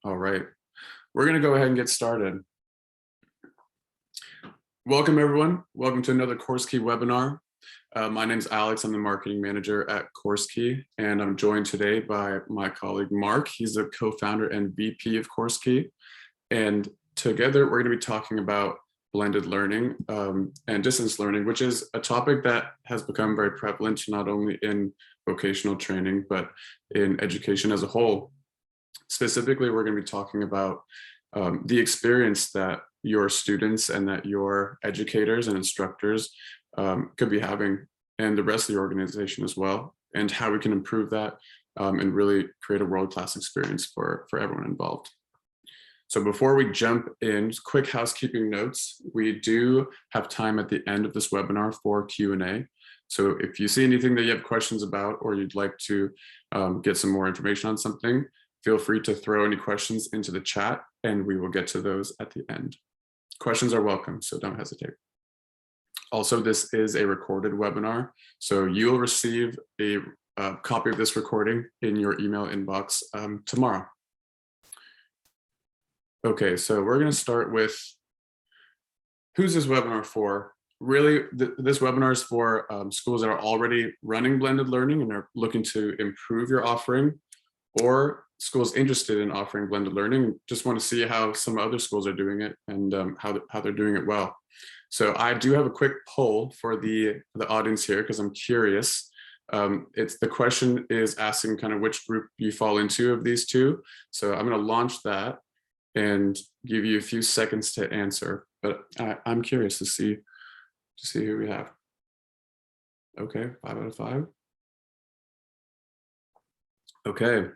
All right, we're going to go ahead and get started. Welcome, everyone. Welcome to another CourseKey webinar. My name is Alex. I'm the marketing manager at CourseKey, and I'm joined today by my colleague, Mark. He's the co-founder and VP of CourseKey. And together, we're going to be talking about blended learning and distance learning, which is a topic that has become very prevalent, not only in vocational training, but in education as a whole. Specifically, we're going to be talking about the experience that your students and that your educators and instructors could be having, and the rest of the organization as well, and how we can improve that and really create a world-class experience for everyone involved. So before we jump in, quick housekeeping notes. We do have time at the end of this webinar for Q&A. So if you see anything that you have questions about, or you'd like to get some more information on something, feel free to throw any questions into the chat and we will get to those at the end. Questions are welcome, so don't hesitate. Also, this is a recorded webinar, so you'll receive a copy of this recording in your email inbox tomorrow. Okay, so we're going to start with who's this webinar for? Really, this webinar is for schools that are already running blended learning and are looking to improve your offering, or schools interested in offering blended learning, just want to see how some other schools are doing it and how they're doing it well. So I do have a quick poll for the audience here because I'm curious. The question is asking kind of which group you fall into of these two. So I'm going to launch that and give you a few seconds to answer. But I'm curious to see who we have. Okay, 5 out of 5. Okay.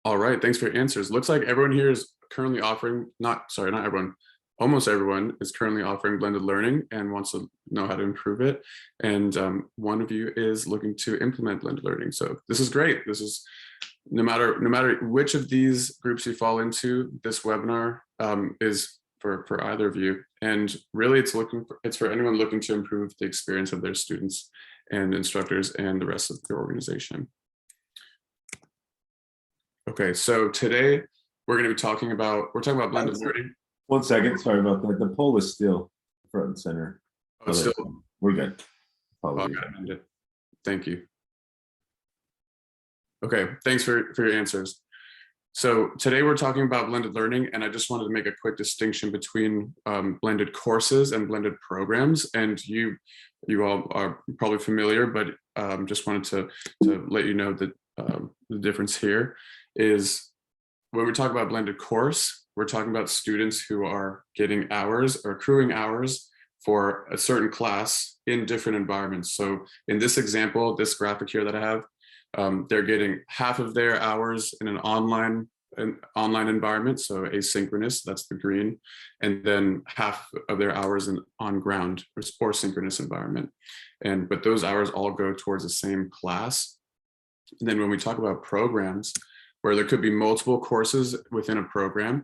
All right, thanks for your answers. Looks like everyone here is currently offering, not everyone, almost everyone is currently offering blended learning and wants to know how to improve it. And one of you is looking to implement blended learning. So this is great. This is, no matter which of these groups you fall into, this webinar is for either of you. And really it's for anyone looking to improve the experience of their students and instructors and the rest of the organization. Okay, so today we're going to be talking about blended learning. 1 second, sorry about that. The poll is still front and center. Oh, still, we're good. Okay, thank you. Okay, thanks for your answers. So today we're talking about blended learning, and I just wanted to make a quick distinction between blended courses and blended programs. And you all are probably familiar, but just wanted to let you know that the difference here is when we talk about blended course, we're talking about students who are getting hours or accruing hours for a certain class in different environments. So in this example, this graphic here that I have, they're getting half of their hours in an online environment, so asynchronous, that's the green, and then half of their hours in on-ground or synchronous environment. But those hours all go towards the same class. And then when we talk about programs, where there could be multiple courses within a program,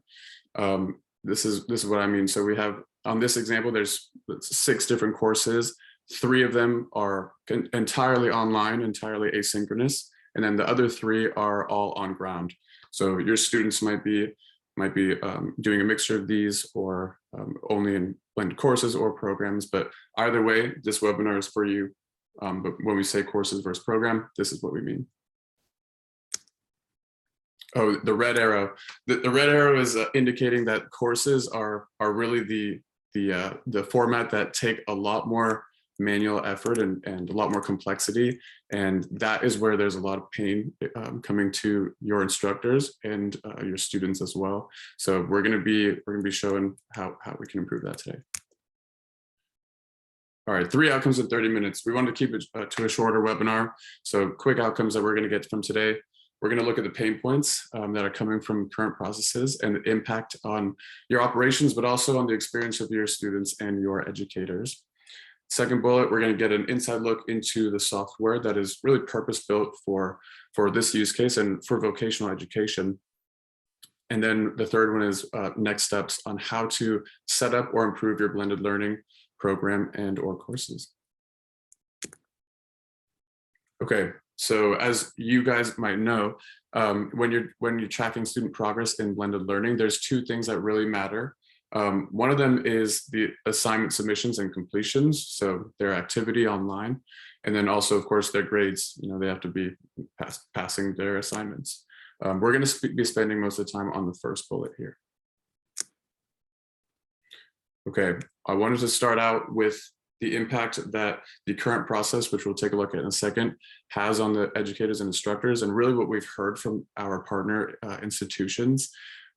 this is what I mean. So we have, on this example, there's 6 different courses. 3 of them are entirely online, entirely asynchronous, and then the other 3 are all on ground. So your students might be doing a mixture of these, or only in blended courses or programs. But either way, this webinar is for you. But when we say courses versus program, this is what we mean. Oh, the red arrow. The red arrow is indicating that courses are really the format that take a lot more manual effort and a lot more complexity, and that is where there's a lot of pain coming to your instructors and your students as well. So we're going to be showing how we can improve that today. All right, 3 outcomes in 30 minutes. We wanted to keep it to a shorter webinar. So quick outcomes that we're going to get from today. We're going to look at the pain points that are coming from current processes and the impact on your operations, but also on the experience of your students and your educators. Second bullet, we're going to get an inside look into the software that is really purpose-built for this use case and for vocational education. And then the third one is next steps on how to set up or improve your blended learning program and or courses. Okay, So as you guys might know, when you're tracking student progress in blended learning, there's two things that really matter. One of them is the assignment submissions and completions, so their activity online, and then also, of course, their grades. They have to be passing their assignments. We're going to be spending most of the time on the first bullet here. Okay, I wanted to start out with the impact that the current process, which we'll take a look at in a second, has on the educators and instructors, and really what we've heard from our partner institutions.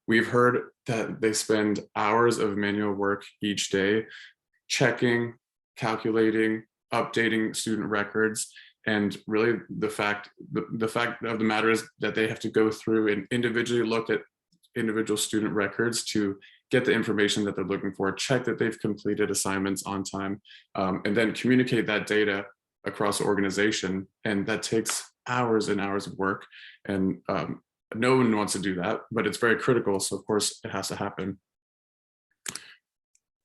We've heard that they spend hours of manual work each day, checking, calculating, updating student records, and really the fact of the matter is that they have to go through and individually look at individual student records to get the information that they're looking for, check that they've completed assignments on time, and then communicate that data across the organization. And that takes hours and hours of work. And no one wants to do that, but it's very critical. So of course it has to happen.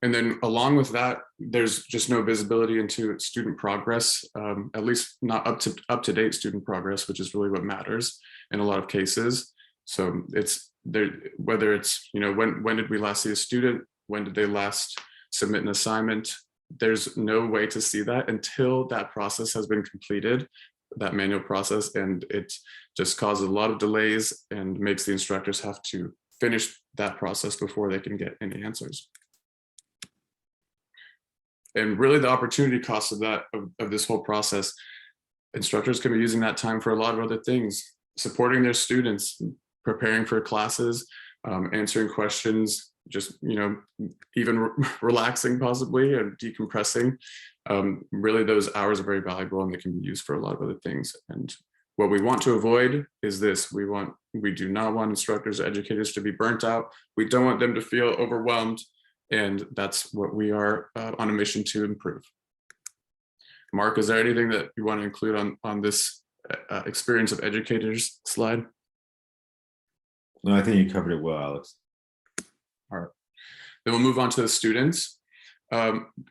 And then along with that, there's just no visibility into student progress, at least not up to date student progress, which is really what matters in a lot of cases. So it's there, whether it's, when did we last see a student? When did they last submit an assignment? There's no way to see that until that process has been completed, that manual process, and it just causes a lot of delays and makes the instructors have to finish that process before they can get any answers. And really the opportunity cost of that, of this whole process, instructors can be using that time for a lot of other things, supporting their students, preparing for classes, answering questions, just, even relaxing possibly and decompressing. Really those hours are very valuable and they can be used for a lot of other things. And what we want to avoid is this. We do not want instructors or educators to be burnt out. We don't want them to feel overwhelmed. And that's what we are on a mission to improve. Mark, is there anything that you want to include on this experience of educators slide? No, I think you covered it well, Alex. All right. Then we'll move on to the students.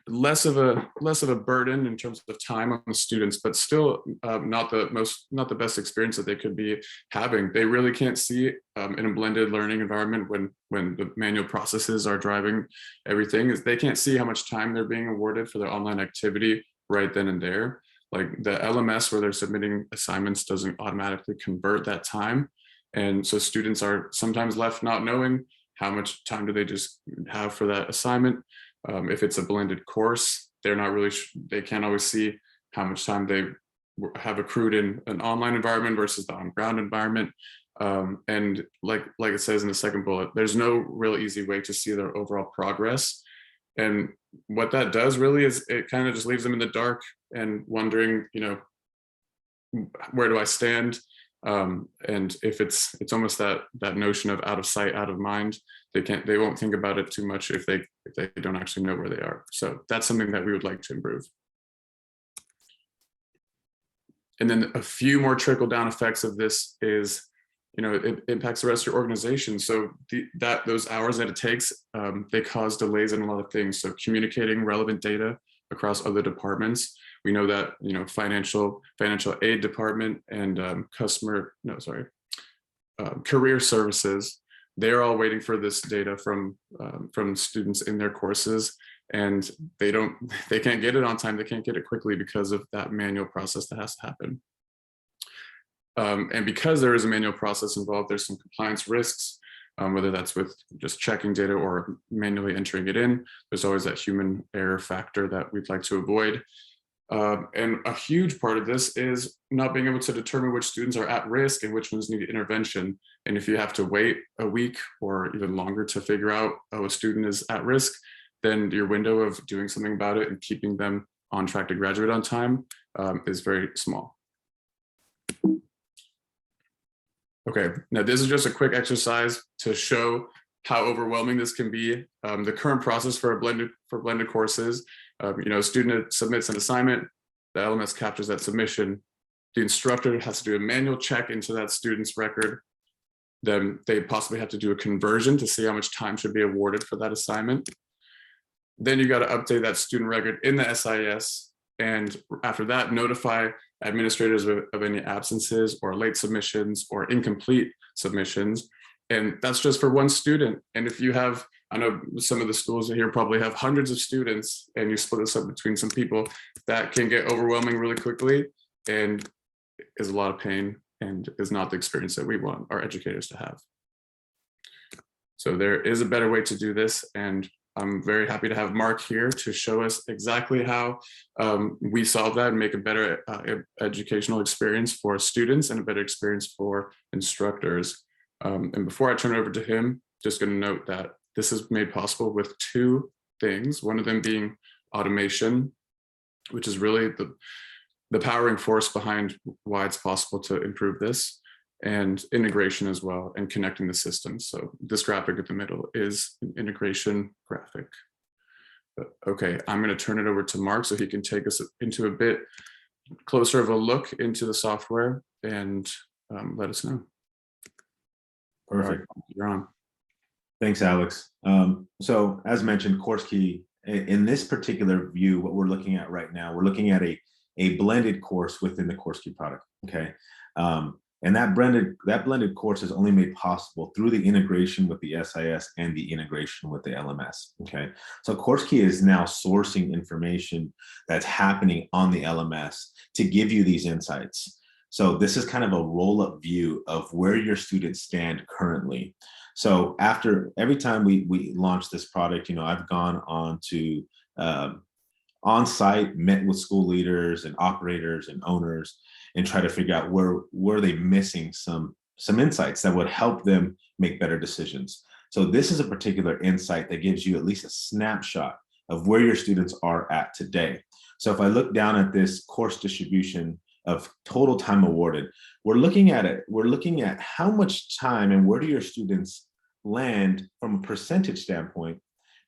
Less of a burden in terms of time on the students, but still not the best experience that they could be having. They really can't see in a blended learning environment when the manual processes are driving everything. Is they can't see how much time they're being awarded for their online activity right then and there. Like the LMS where they're submitting assignments doesn't automatically convert that time, and so students are sometimes left not knowing how much time do they just have for that assignment. If it's a blended course, they're not really, they can't always see how much time they have accrued in an online environment versus the on-ground environment. And like it says in the second bullet, there's no real easy way to see their overall progress. And what that does really is it kind of just leaves them in the dark and wondering, where do I stand? And if it's almost that notion of out of sight, out of mind. They won't think about it too much if they don't actually know where they are. So that's something that we would like to improve. And then a few more trickle down effects of this is, it impacts the rest of your organization. So those hours that it takes, they cause delays in a lot of things. So communicating relevant data across other departments. We know that, financial aid department and career services, they're all waiting for this data from students in their courses, and they can't get it on time. They can't get it quickly because of that manual process that has to happen. And because there is a manual process involved, there's some compliance risks, whether that's with just checking data or manually entering it in. There's always that human error factor that we'd like to avoid. And a huge part of this is not being able to determine which students are at risk and which ones need intervention. And if you have to wait a week or even longer to figure out, a student is at risk, then your window of doing something about it and keeping them on track to graduate on time is very small. Okay, now this is just a quick exercise to show how overwhelming this can be. The current process for blended courses, a student submits an assignment, the LMS captures that submission, the instructor has to do a manual check into that student's record, then they possibly have to do a conversion to see how much time should be awarded for that assignment. Then you got to update that student record in the SIS, and after that, notify administrators of any absences or late submissions or incomplete submissions. And that's just for one student. And if you have, I know some of the schools here probably have hundreds of students, and you split this up between some people, that can get overwhelming really quickly and is a lot of pain and is not the experience that we want our educators to have. So there is a better way to do this, and I'm very happy to have Mark here to show us exactly how we solve that and make a better educational experience for students and a better experience for instructors. And before I turn it over to him, just going to note that this is made possible with two things. One of them being automation, which is really the powering force behind why it's possible to improve this, and integration as well, and connecting the systems. So this graphic at the middle is an integration graphic. But okay, I'm going to turn it over to Mark so he can take us into a bit closer of a look into the software and let us know. Perfect. You're on. Thanks, Alex. So as mentioned, CourseKey, in this particular view, what we're looking at right now, we're looking at a blended course within the CourseKey product, okay? And that blended course is only made possible through the integration with the SIS and the integration with the LMS, okay? So CourseKey is now sourcing information that's happening on the LMS to give you these insights. So this is kind of a roll-up view of where your students stand currently. So after every time we launch this product, I've gone on to on-site, met with school leaders and operators and owners, and try to figure out where they missing some insights that would help them make better decisions. So this is a particular insight that gives you at least a snapshot of where your students are at today. So if I look down at this course distribution of total time awarded, we're looking at how much time and where do your students land from a percentage standpoint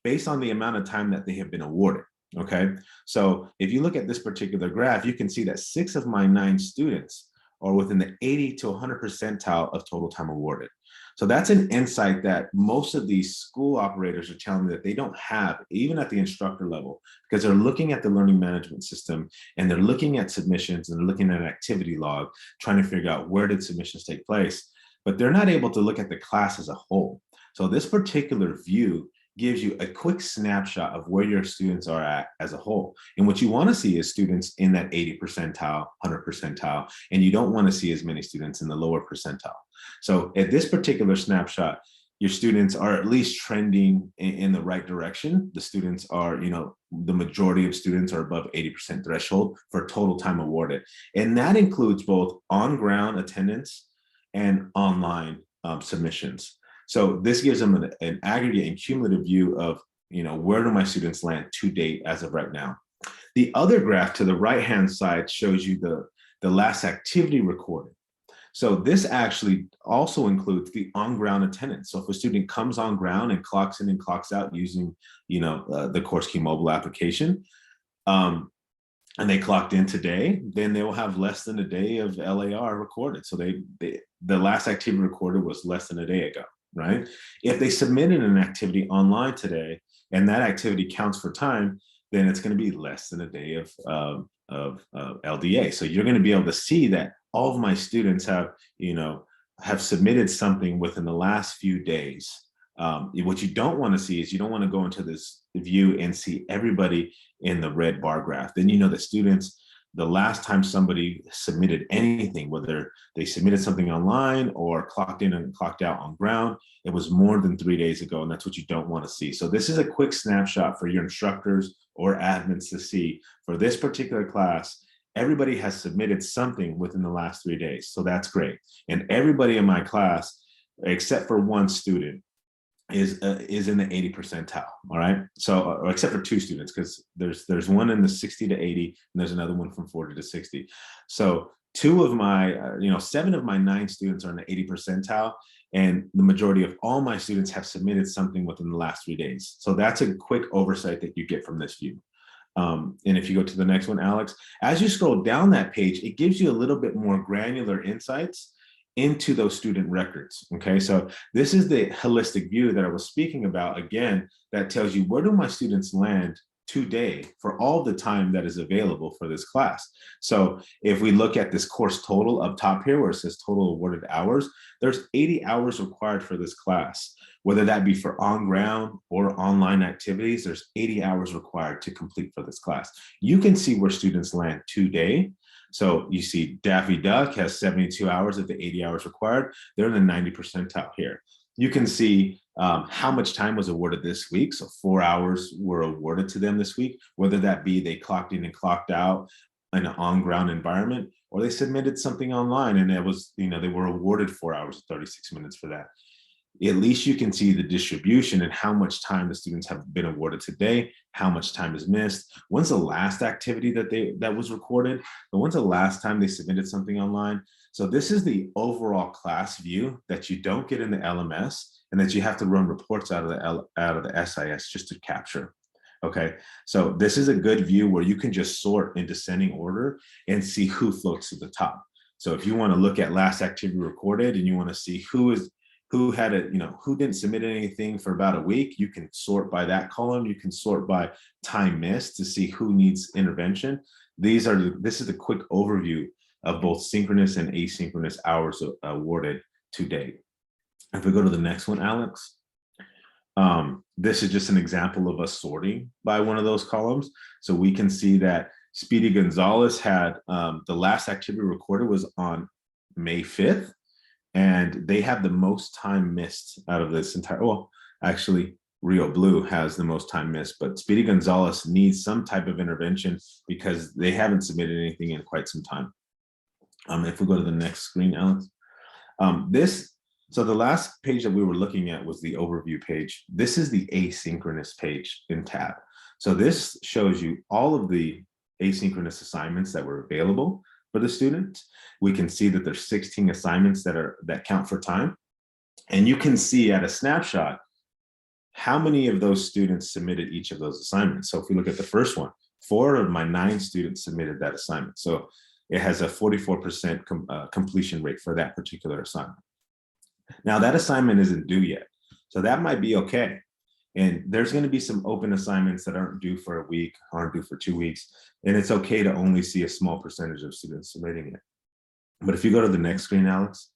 based on the amount of time that they have been awarded. Okay, so if you look at this particular graph, you can see that 6 of my 9 students are within the 80 to 100 percentile of total time awarded. So that's an insight that most of these school operators are telling me that they don't have, even at the instructor level, because they're looking at the learning management system and they're looking at submissions and they're looking at an activity log, trying to figure out where did submissions take place, but they're not able to look at the class as a whole. So this particular view gives you a quick snapshot of where your students are at as a whole. And what you want to see is students in that 80 percentile, 100 percentile, and you don't want to see as many students in the lower percentile. So at this particular snapshot, your students are at least trending in the right direction. The students are, the majority of students are above 80% threshold for total time awarded. And that includes both on-ground attendance and online submissions. So this gives them an aggregate and cumulative view of, where do my students land to date as of right now. The other graph to the right-hand side shows you the last activity recorded. So this actually also includes the on-ground attendance. So if a student comes on ground and clocks in and clocks out using, the CourseKey mobile application, and they clocked in today, then they will have less than a day of LAR recorded. So the last activity recorded was less than a day ago. Right? If they submitted an activity online today and that activity counts for time, then it's going to be less than a day of LDA. So you're going to be able to see that all of my students have submitted something within the last few days. What you don't want to see is you don't want to go into this view and see everybody in the red bar graph. Then you know that students, the last time somebody submitted anything, whether they submitted something online or clocked in and clocked out on ground, it was more than 3 days ago, and that's what you don't want to see. So this is a quick snapshot for your instructors or admins to see. For this particular class, everybody has submitted something within the last 3 days, so that's great. And everybody in my class, except for one student, is in the 80 percentile, all right? So, except for 2 students, because there's one in the 60 to 80, and there's another one from 40 to 60. So 2 of my, 7 of my 9 students are in the 80 percentile, and the majority of all my students have submitted something within the last 3 days. So that's a quick oversight that you get from this view. And if you go to the next one, Alex, as you scroll down that page, it gives you a little bit more granular insights into those student records. Okay, so this is the holistic view that I was speaking about, again, that tells you where do my students land today for all the time that is available for this class. So if we look at this course total up top here where it says total awarded hours, there's 80 hours required for this class. Whether that be for on-ground or online activities, there's 80 hours required to complete for this class. You can see where students land today. So you see Daffy Duck has 72 hours of the 80 hours required. They're in the 90 percentile here. You can see how much time was awarded this week. So 4 hours were awarded to them this week, whether that be they clocked in and clocked out in an on-ground environment, or they submitted something online and it was, they were awarded 4 hours and 36 minutes for that. At least you can see the distribution and how much time the students have been awarded today, how much time is missed. When's the last activity that was recorded? But when's the last time they submitted something online? So this is the overall class view that you don't get in the LMS and that you have to run reports out of the SIS just to capture. Okay, so this is a good view where you can just sort in descending order and see who floats to the top. So if you want to look at last activity recorded and you want to see who had it, who didn't submit anything for about a week, you can sort by that column. You can sort by time missed to see who needs intervention. This is a quick overview of both synchronous and asynchronous hours awarded to date. If we go to the next one, Alex, this is just an example of us sorting by one of those columns. So we can see that Speedy Gonzalez had the last activity recorded was on May 5th. And they have the most time missed out of this entire, well, actually, Rio Blue has the most time missed, but Speedy Gonzalez needs some type of intervention because they haven't submitted anything in quite some time. If we go to the next screen, Alex. So the last page that we were looking at was the overview page. This is the asynchronous page in tab. So this shows you all of the asynchronous assignments that were available for the student. We can see that there's 16 assignments that count for time. And you can see at a snapshot how many of those students submitted each of those assignments. So if we look at the first one, 4 of my 9 students submitted that assignment. So it has a 44% completion rate for that particular assignment. Now that assignment isn't due yet. So that might be okay. And there's going to be some open assignments that aren't due for a week, aren't due for 2 weeks. And it's okay to only see a small percentage of students submitting it. But if you go to the next screen, Alex,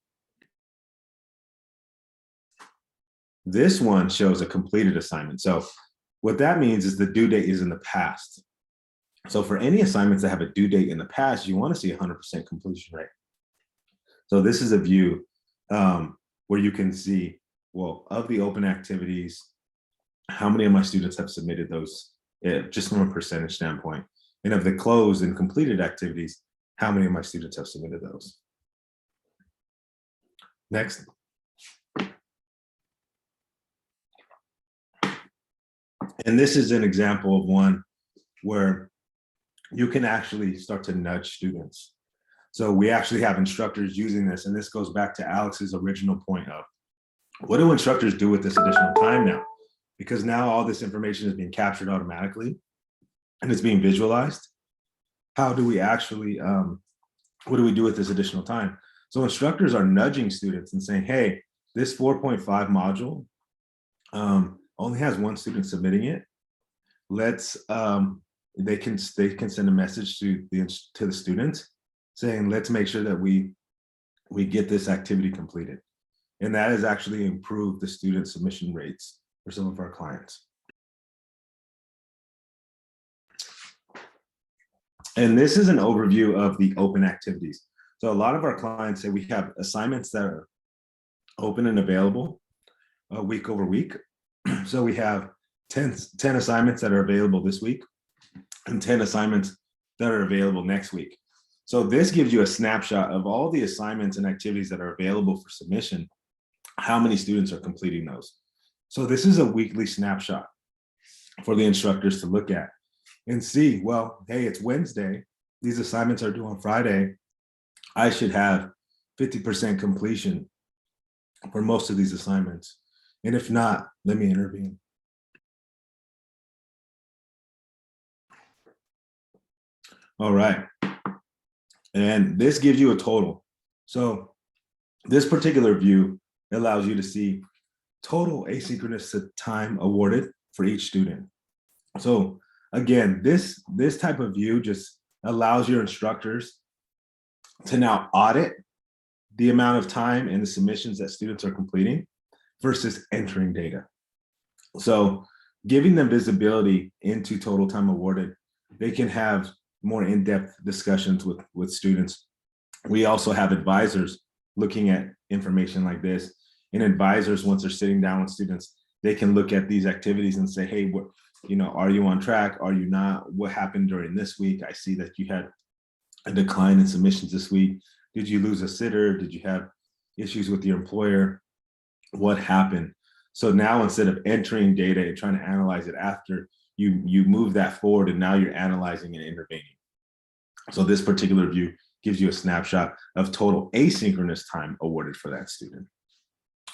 this one shows a completed assignment. So what that means is the due date is in the past. So for any assignments that have a due date in the past, you want to see 100% completion rate. So this is a view where you can see, well, of the open activities, how many of my students have submitted those, just from a percentage standpoint. And of the closed and completed activities, how many of my students have submitted those? Next. And this is an example of one where you can actually start to nudge students. So we actually have instructors using this, and this goes back to Alex's original point of, what do instructors do with this additional time now? Because now all this information is being captured automatically and it's being visualized. How do we actually, what do we do with this additional time? So instructors are nudging students and saying, hey, this 4.5 module only has 1 student submitting it. Let's, they can send a message to the student saying, let's make sure that we get this activity completed. And that has actually improved the student submission rates for some of our clients. And this is an overview of the open activities. So a lot of our clients say we have assignments that are open and available week over week. So we have 10 assignments that are available this week and 10 assignments that are available next week. So this gives you a snapshot of all the assignments and activities that are available for submission, how many students are completing those. So this is a weekly snapshot for the instructors to look at and see, well, hey, it's Wednesday. These assignments are due on Friday. I should have 50% completion for most of these assignments. And if not, let me intervene. All right. And this gives you a total. So this particular view allows you to see total asynchronous time awarded for each student. So Again, this type of view just allows your instructors to now audit the amount of time and the submissions that students are completing versus entering data. So giving them visibility into total time awarded, they can have more in-depth discussions with students. We also have advisors looking at information like this. And advisors, once they're sitting down with students, they can look at these activities and say, hey, what, are you on track? Are you not? What happened during this week? I see that you had a decline in submissions this week. Did you lose a sitter? Did you have issues with your employer? What happened? So now instead of entering data and trying to analyze it after, you move that forward and now you're analyzing and intervening. So this particular view gives you a snapshot of total asynchronous time awarded for that student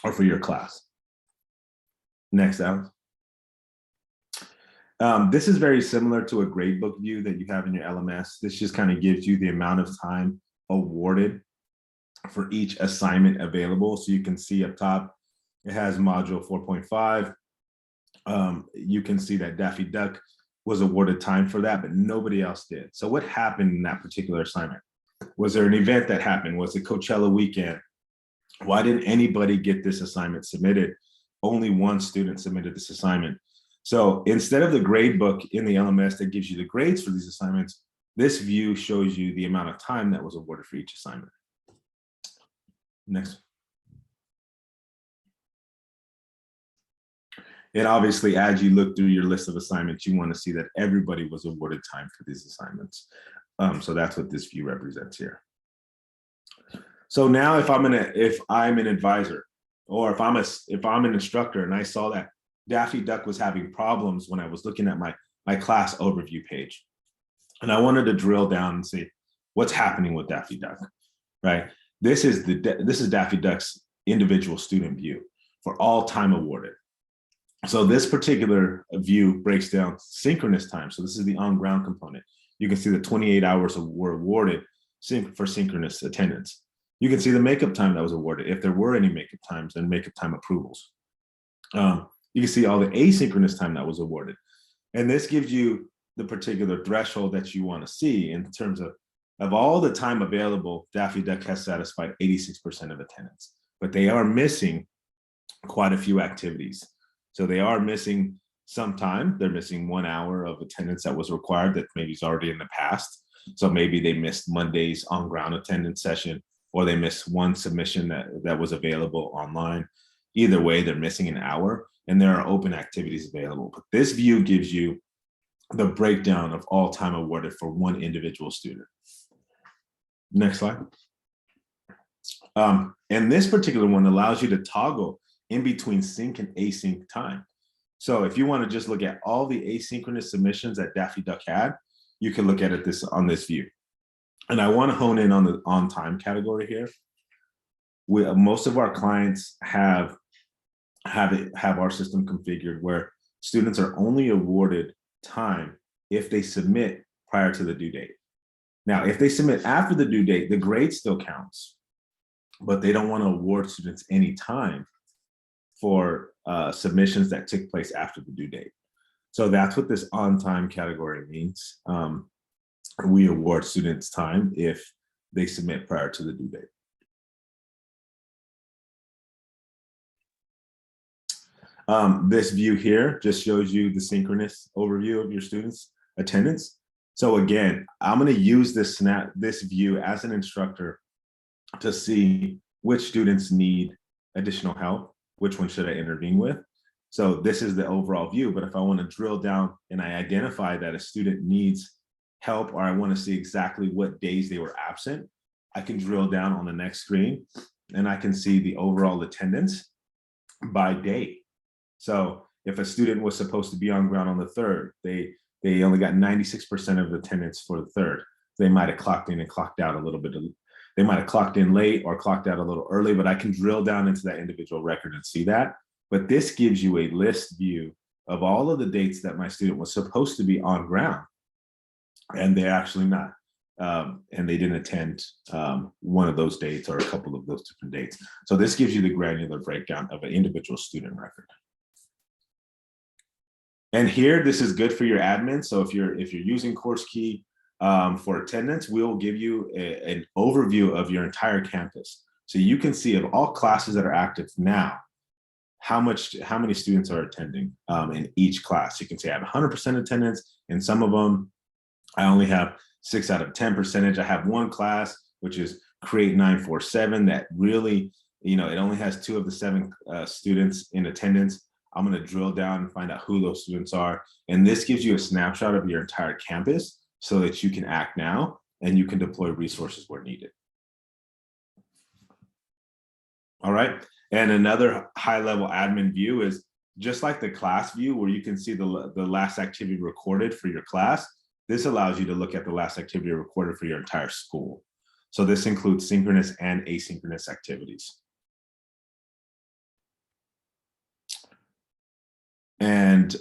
or for your class. Next, Alex. This is very similar to a gradebook view that you have in your LMS. This just kind of gives you the amount of time awarded for each assignment available. So you can see up top, it has module 4.5. You can see that Daffy Duck was awarded time for that, but nobody else did. So what happened in that particular assignment? Was there an event that happened? Was it Coachella weekend? Why didn't anybody get this assignment submitted? Only one student submitted this assignment. So instead of the grade book in the LMS that gives you the grades for these assignments, this view shows you the amount of time that was awarded for each assignment. Next. And obviously, as you look through your list of assignments, you want to see that everybody was awarded time for these assignments. So that's what this view represents here. So now if I'm an advisor, or if I'm an instructor and I saw that Daffy Duck was having problems when I was looking at my class overview page, and I wanted to drill down and see what's happening with Daffy Duck, right? This is Daffy Duck's individual student view for all time awarded. So this particular view breaks down synchronous time. So this is the on-ground component. You can see the 28 hours were awarded for synchronous attendance. You can see the makeup time that was awarded, if there were any makeup times and makeup time approvals. You can see all the asynchronous time that was awarded. And this gives you the particular threshold that you want to see in terms of all the time available. Daffy Duck has satisfied 86% of attendance, but they are missing quite a few activities. So they are missing some time. They're missing 1 hour of attendance that was required that maybe is already in the past. So maybe they missed Monday's on-ground attendance session, or they missed one submission that was available online. Either way, they're missing an hour, and there are open activities available. But this view gives you the breakdown of all time awarded for one individual student. Next slide. And this particular one allows you to toggle in between sync and async time. So if you want to just look at all the asynchronous submissions that Daffy Duck had, you can look at it on this view. And I want to hone in on the on time category here. Most of our clients have our system configured where students are only awarded time if they submit prior to the due date. Now, if they submit after the due date, the grade still counts, but they don't want to award students any time for submissions that took place after the due date. So that's what this on time category means. We award students time if they submit prior to the due date. This view here just shows you the synchronous overview of your students' attendance. So again, I'm going to use this view as an instructor to see which students need additional help, which one should I intervene with. So this is the overall view, but if I want to drill down and I identify that a student needs help, or I want to see exactly what days they were absent, I can drill down on the next screen and I can see the overall attendance by day. So if a student was supposed to be on ground on the 3rd, they only got 96% of attendance for the 3rd. They might have clocked in and clocked out a little bit. They might have clocked in late or clocked out a little early, but I can drill down into that individual record and see that. But this gives you a list view of all of the dates that my student was supposed to be on ground, and they're actually not. And they didn't attend one of those dates or a couple of those different dates. So this gives you the granular breakdown of an individual student record. And here, this is good for your admin. So if you're using CourseKey for attendance, we'll give you an overview of your entire campus. So you can see of all classes that are active now, how many students are attending in each class. You can say I have 100% attendance. In some of them, I only have 6 out of 10 percentage. I have one class, which is Create 947, that really, it only has 2 of the 7 students in attendance. I'm going to drill down and find out who those students are. And this gives you a snapshot of your entire campus so that you can act now and you can deploy resources where needed. All right. And another high-level admin view is just like the class view, where you can see the last activity recorded for your class. This allows you to look at the last activity recorded for your entire school. So this includes synchronous and asynchronous activities. And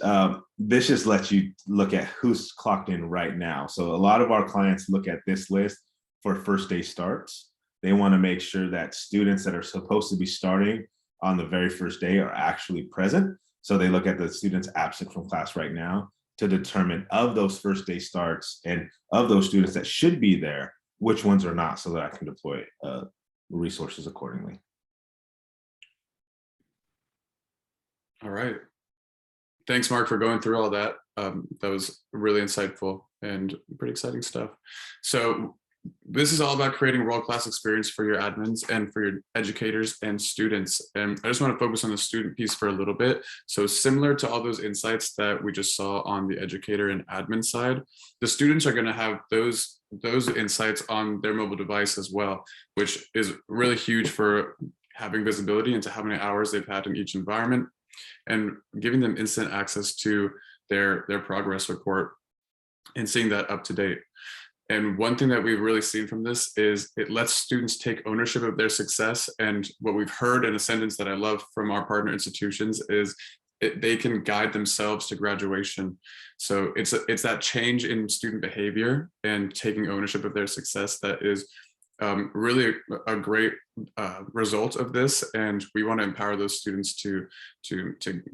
this just lets you look at who's clocked in right now. So a lot of our clients look at this list for first day starts. They want to make sure that students that are supposed to be starting on the very first day are actually present. So they look at the students absent from class right now to determine of those first day starts and of those students that should be there, which ones are not, so that I can deploy resources accordingly. All right. Thanks, Mark, for going through all that. That was really insightful and pretty exciting stuff. So this is all about creating world-class experience for your admins and for your educators and students. And I just want to focus on the student piece for a little bit. So similar to all those insights that we just saw on the educator and admin side, the students are going to have those insights on their mobile device as well, which is really huge for having visibility into how many hours they've had in each environment and giving them instant access to their progress report and seeing that up to date. And one thing that we've really seen from this is it lets students take ownership of their success. And what we've heard in a sentence that I love from our partner institutions is they can guide themselves to graduation. So it's that change in student behavior and taking ownership of their success that is really a great result of this. And we want to empower those students to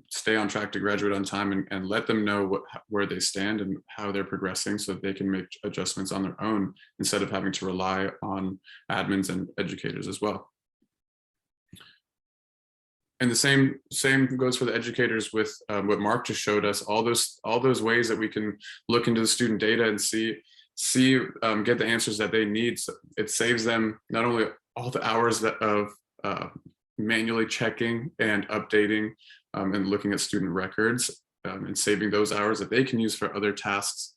stay on track to graduate on time and let them know where they stand and how they're progressing so that they can make adjustments on their own instead of having to rely on admins and educators as well. And the same goes for the educators with what Mark just showed us, all those ways that we can look into the student data and get the answers that they need. So it saves them not only all the hours of manually checking and updating and looking at student records and saving those hours that they can use for other tasks.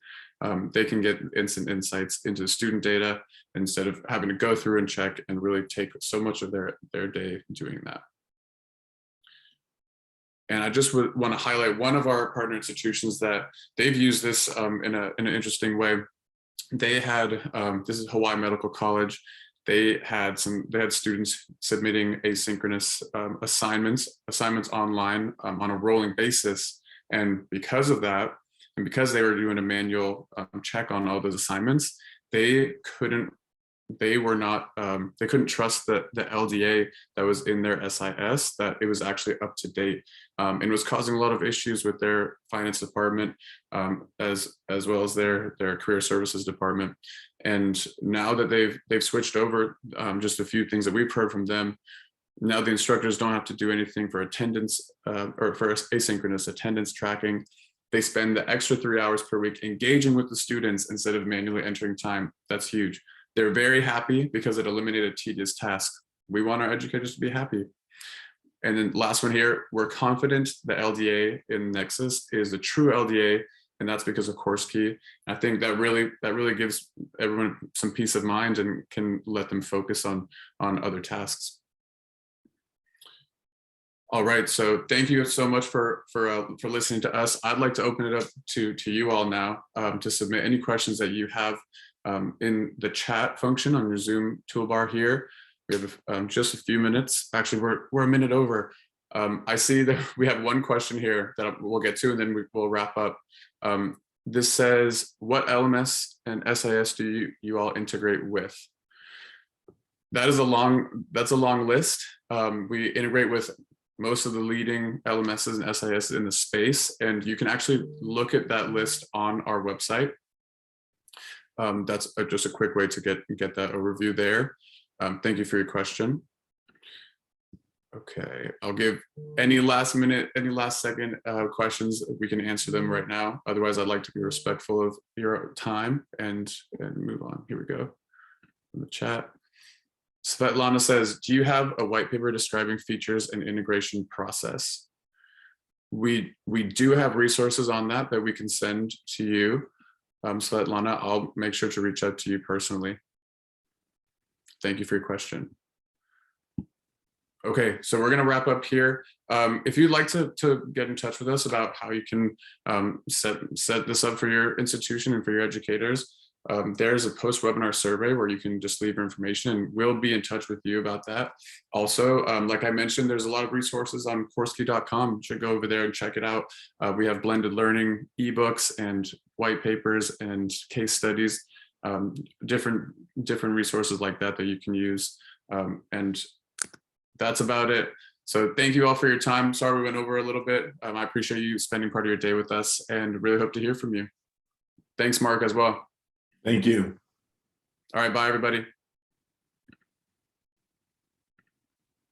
They can get instant insights into student data instead of having to go through and check and really take so much of their day doing that. And I just would want to highlight one of our partner institutions that they've used this in an interesting way. They had, this is Hawaii Medical College. They had students submitting asynchronous assignments online on a rolling basis. And because of that, and because they were doing a manual check on all those assignments, they couldn't trust the LDA that was in their SIS, that it was actually up to date, and was causing a lot of issues with their finance department, as well as their career services department. And now that they've switched over, just a few things that we've heard from them, now the instructors don't have to do anything for attendance or for asynchronous attendance tracking. They spend the extra 3 hours per week engaging with the students instead of manually entering time. That's huge. They're very happy because it eliminated tedious tasks. We want our educators to be happy. And then last one here, we're confident the LDA in Nexus is a true LDA, and that's because of CourseKey. I think that really gives everyone some peace of mind and can let them focus on other tasks. All right, so thank you so much for listening to us. I'd like to open it up to you all now to submit any questions that you have in the chat function on your Zoom toolbar here. We have just a few minutes. Actually, we're a minute over. I see that we have one question here that we'll get to, and then we'll wrap up. This says, what LMS and SIS do you all integrate with? That's a long list. We integrate with most of the leading LMSs and SIS in the space, and you can actually look at that list on our website. That's just a quick way to get that overview there. Thank you for your question. Okay, I'll give any last second questions. We can answer them right now. Otherwise, I'd like to be respectful of your time and move on. Here we go. In the chat. Svetlana says, do you have a white paper describing features and integration process? We do have resources on that we can send to you. Svetlana, I'll make sure to reach out to you personally. Thank you for your question. Okay, so we're going to wrap up here. If you'd like to get in touch with us about how you can set this up for your institution and for your educators, there's a post-webinar survey where you can just leave your information and we'll be in touch with you about that. Also, like I mentioned, there's a lot of resources on CourseKey.com. You should go over there and check it out. We have blended learning ebooks and white papers and case studies, different resources like that you can use. And that's about it. So thank you all for your time. Sorry we went over a little bit. I appreciate you spending part of your day with us and really hope to hear from you. Thanks, Mark, as well. Thank you. All right, bye, everybody.